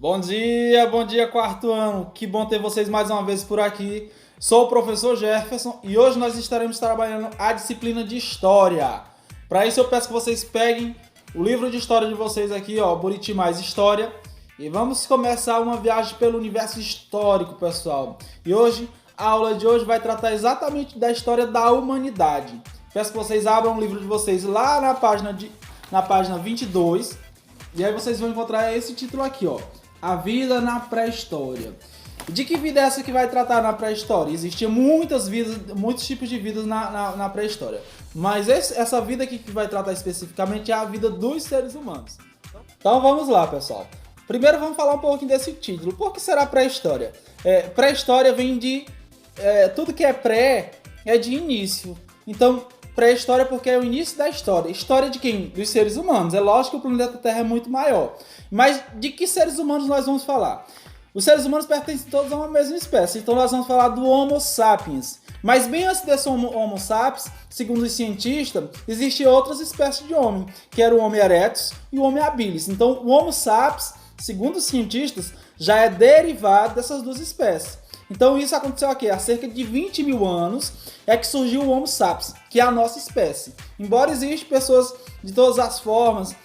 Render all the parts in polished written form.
Bom dia, quarto ano. Que bom ter vocês mais uma vez por aqui. Sou o professor Jefferson e hoje nós estaremos trabalhando a disciplina de História. Para isso eu peço que vocês peguem o livro de História de vocês aqui, ó, Buriti Mais História, e vamos começar uma viagem pelo universo histórico, pessoal. E hoje, a aula de hoje vai tratar exatamente da história da humanidade. Peço que vocês abram o livro de vocês lá na página 22, e aí vocês vão encontrar esse título aqui, ó. A vida na pré-história. De que vida é essa que vai tratar na pré-história? Existiam muitas vidas, muitos tipos de vidas na pré-história. Mas essa vida aqui que vai tratar especificamente é a vida dos seres humanos. Então vamos lá, pessoal. Primeiro vamos falar um pouquinho desse título. Por que será pré-história? Pré-história vem de... tudo que é pré é de início. Então, pré-história porque é o início da história. História de quem? Dos seres humanos. É lógico que o planeta Terra é muito maior. Mas de que seres humanos nós vamos falar? Os seres humanos pertencem todos a uma mesma espécie. Então nós vamos falar do Homo sapiens. Mas bem antes desse Homo sapiens, segundo os cientistas, existiam outras espécies de homem, que era o Homo erectus e o Homo habilis. Então o Homo sapiens, segundo os cientistas, já é derivado dessas duas espécies. Então isso aconteceu aqui, há cerca de 20 mil anos é que surgiu o Homo sapiens, que é a nossa espécie. Embora existam pessoas de todas as formas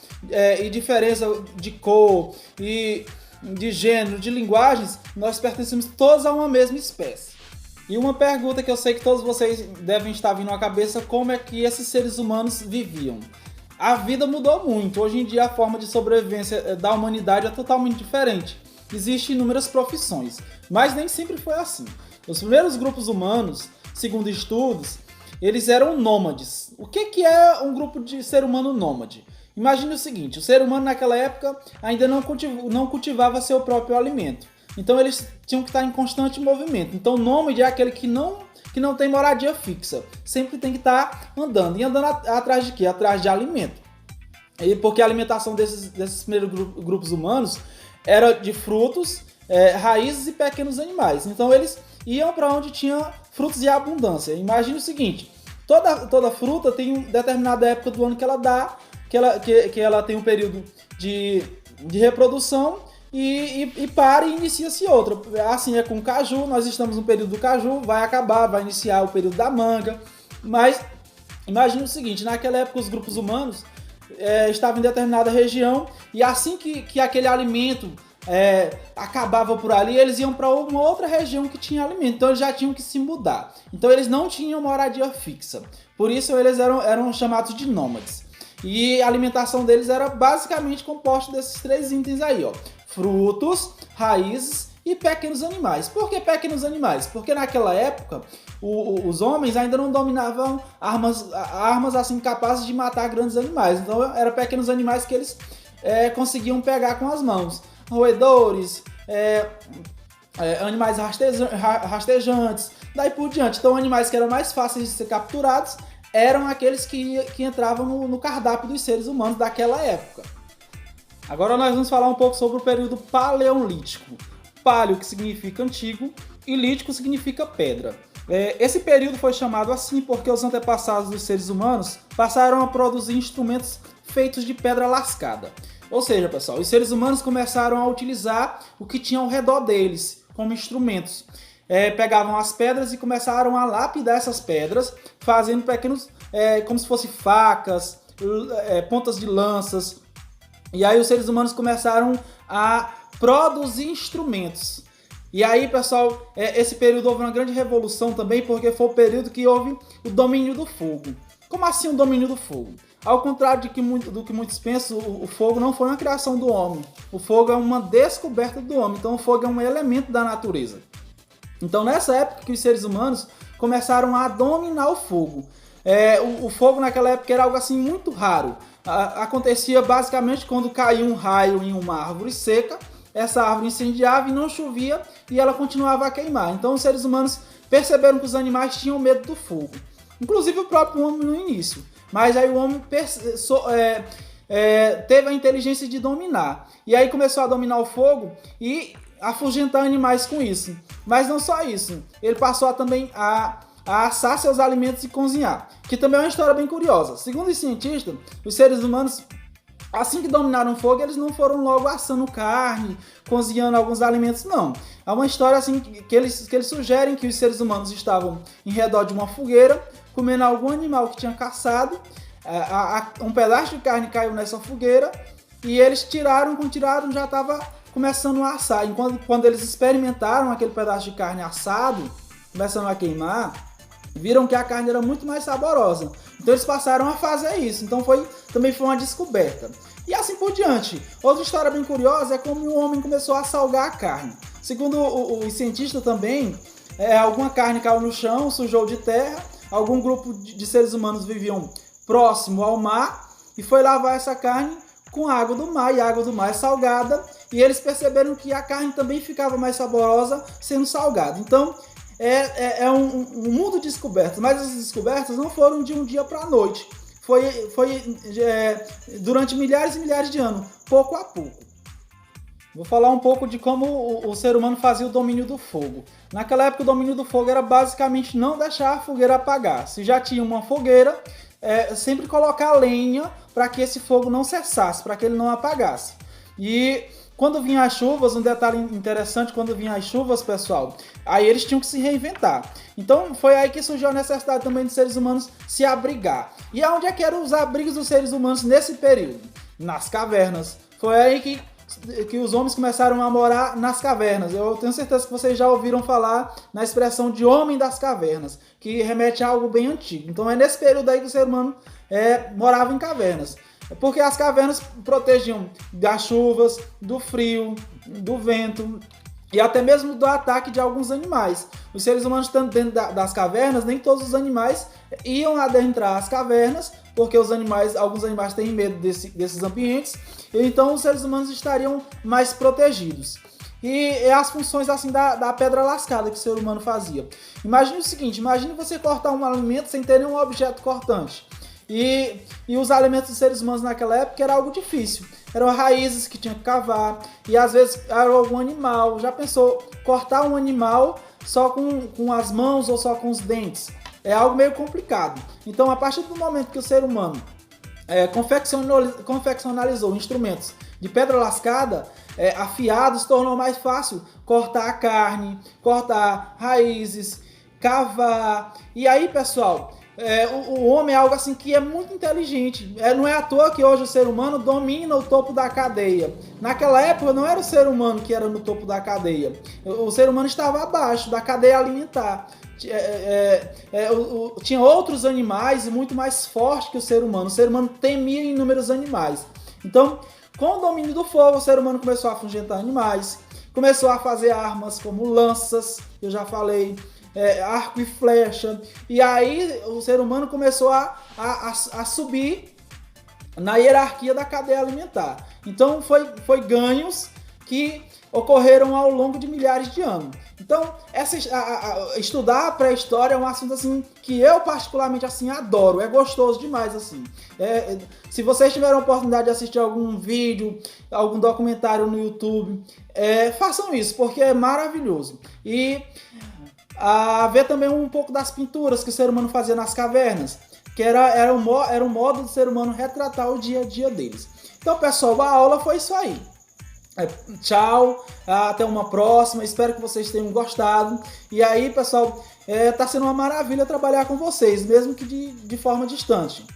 e diferença de cor e de gênero, de linguagens, nós pertencemos todos a uma mesma espécie. E uma pergunta que eu sei que todos vocês devem estar vindo à cabeça, como é que esses seres humanos viviam? A vida mudou muito, hoje em dia a forma de sobrevivência da humanidade é totalmente diferente. Existem inúmeras profissões, mas nem sempre foi assim. Os primeiros grupos humanos, segundo estudos, eles eram nômades. O que é um grupo de ser humano nômade? Imagine o seguinte, o ser humano naquela época ainda não cultivava seu próprio alimento. Então eles tinham que estar em constante movimento. Então nômade é aquele que não tem moradia fixa. Sempre tem que estar andando. E andando atrás de quê? Atrás de alimento. E porque a alimentação desses primeiros grupos humanos era de frutos, raízes e pequenos animais. Então eles iam para onde tinha frutos e abundância. Imagine o seguinte, toda fruta tem uma determinada época do ano que ela dá, que ela tem um período de reprodução e para e inicia-se outra. Assim é com o caju, nós estamos no período do caju, vai acabar, vai iniciar o período da manga. Mas imagine o seguinte, naquela época os grupos humanos estavam em determinada região e assim que aquele alimento acabava por ali, eles iam para uma outra região que tinha alimento, então eles já tinham que se mudar. Então eles não tinham moradia fixa, por isso eles eram chamados de nômades. E a alimentação deles era basicamente composta desses três itens aí, ó: frutos, raízes e pequenos animais. Por que pequenos animais? Porque naquela época os homens ainda não dominavam armas assim capazes de matar grandes animais. Então eram pequenos animais que eles conseguiam pegar com as mãos. Roedores, animais rastejantes, daí por diante. Então animais que eram mais fáceis de ser capturados eram aqueles que entravam no cardápio dos seres humanos daquela época. Agora nós vamos falar um pouco sobre o período paleolítico. Paleo, que significa antigo, e lítico significa pedra. Esse período foi chamado assim porque os antepassados dos seres humanos passaram a produzir instrumentos feitos de pedra lascada. Ou seja, pessoal, os seres humanos começaram a utilizar o que tinha ao redor deles como instrumentos. Pegavam as pedras e começaram a lapidar essas pedras, fazendo pequenos, como se fossem facas, pontas de lanças. E aí os seres humanos começaram a produzir instrumentos. E aí, pessoal, esse período houve uma grande revolução também, porque foi o período que houve o domínio do fogo. Como assim o domínio do fogo? Ao contrário do que muitos pensam, o fogo não foi uma criação do homem. O fogo é uma descoberta do homem. Então o fogo é um elemento da natureza. Então nessa época que os seres humanos começaram a dominar o fogo. O fogo naquela época era algo assim muito raro. Acontecia basicamente quando caía um raio em uma árvore seca, essa árvore incendiava e não chovia e ela continuava a queimar. Então os seres humanos perceberam que os animais tinham medo do fogo. Inclusive o próprio homem no início. Mas aí o homem teve a inteligência de dominar. E aí começou a dominar o fogo e afugentar animais com isso. Mas não só isso. Ele passou também a assar seus alimentos e cozinhar. Que também é uma história bem curiosa. Segundo os cientistas, os seres humanos assim que dominaram o fogo, eles não foram logo assando carne, cozinhando alguns alimentos, não. Há uma história assim que eles sugerem que os seres humanos estavam em redor de uma fogueira, comendo algum animal que tinha caçado, um pedaço de carne caiu nessa fogueira, e eles quando tiraram já estava começando a assar. E quando eles experimentaram aquele pedaço de carne assado, começando a queimar, viram que a carne era muito mais saborosa. Então eles passaram a fazer isso. Então também foi uma descoberta. E assim por diante. Outra história bem curiosa é como o homem começou a salgar a carne. Segundo os cientistas também, alguma carne caiu no chão, sujou de terra, algum grupo de seres humanos viviam próximo ao mar e foi lavar essa carne com água do mar, e a água do mar é salgada, e eles perceberam que a carne também ficava mais saborosa sendo salgada. Então, é um mundo de descobertas, mas essas descobertas não foram de um dia para a noite, foi durante milhares e milhares de anos, pouco a pouco. Vou falar um pouco de como o ser humano fazia o domínio do fogo. Naquela época, o domínio do fogo era basicamente não deixar a fogueira apagar. Se já tinha uma fogueira, sempre colocar lenha para que esse fogo não cessasse, para que ele não apagasse. E quando vinham as chuvas, um detalhe interessante, quando vinham as chuvas, pessoal, aí eles tinham que se reinventar. Então foi aí que surgiu a necessidade também dos seres humanos se abrigar. E aonde é que eram os abrigos dos seres humanos nesse período? Nas cavernas. Foi aí que os homens começaram a morar nas cavernas. Eu tenho certeza que vocês já ouviram falar na expressão de homem das cavernas, que remete a algo bem antigo. Então é nesse período aí que o ser humano morava em cavernas. Porque as cavernas protegiam das chuvas, do frio, do vento e até mesmo do ataque de alguns animais. Os seres humanos estando dentro das cavernas, nem todos os animais iam adentrar as cavernas, porque alguns animais têm medo desses ambientes, então os seres humanos estariam mais protegidos. E as funções assim da pedra lascada que o ser humano fazia. Imagine o seguinte, imagine você cortar um alimento sem ter nenhum objeto cortante. E os alimentos dos seres humanos naquela época era algo difícil. Eram raízes que tinha que cavar, e às vezes era algum animal. Já pensou cortar um animal só com as mãos ou só com os dentes? É algo meio complicado. Então, a partir do momento que o ser humano confeccionalizou instrumentos de pedra lascada, afiados, tornou mais fácil cortar a carne, cortar raízes, cavar. E aí, pessoal, o homem é algo assim que é muito inteligente. Não é à toa que hoje o ser humano domina o topo da cadeia. Naquela época não era o ser humano que era no topo da cadeia. O ser humano estava abaixo da cadeia alimentar. Tinha outros animais muito mais fortes que o ser humano. O ser humano temia inúmeros animais. Então, com o domínio do fogo, o ser humano começou a afugentar animais, começou a fazer armas como lanças, eu já falei, arco e flecha. E aí o ser humano começou a subir na hierarquia da cadeia alimentar. Então foi ganhos que ocorreram ao longo de milhares de anos. Então, estudar a pré-história é um assunto assim que eu particularmente assim adoro, é gostoso demais assim. Se vocês tiverem a oportunidade de assistir algum vídeo, algum documentário no YouTube, façam isso, porque é maravilhoso. E ver também um pouco das pinturas que o ser humano fazia nas cavernas, que era um modo do ser humano retratar o dia a dia deles. Então, pessoal, a aula foi isso aí. Tchau, até uma próxima, espero que vocês tenham gostado. E aí, pessoal, tá sendo uma maravilha trabalhar com vocês, mesmo que de forma distante.